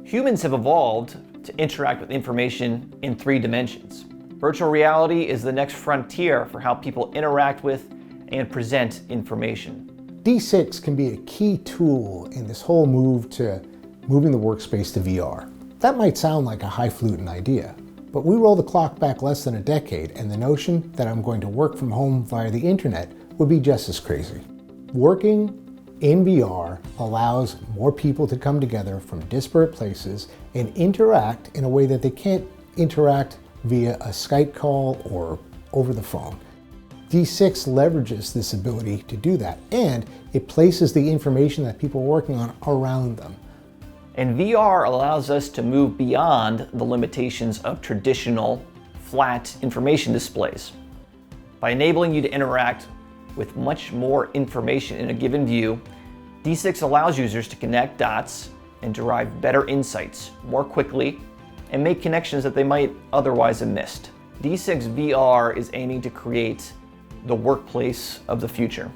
Humans have evolved to interact with information in 3 dimensions. Virtual reality is the next frontier for how people interact with and present information. D6 can be a key tool in this whole move to moving the workspace to VR. That might sound like a highfalutin idea, but we roll the clock back less than a decade and the notion that I'm going to work from home via the internet would be just as crazy. Working in VR allows more people to come together from disparate places and interact in a way that they can't interact via a Skype call or over the phone. D6 leverages this ability to do that, and it places the information that people are working on around them. And VR allows us to move beyond the limitations of traditional, flat information displays. By enabling you to interact with much more information in a given view, D6 allows users to connect dots and derive better insights more quickly and make connections that they might otherwise have missed. D6 VR is aiming to create the workplace of the future.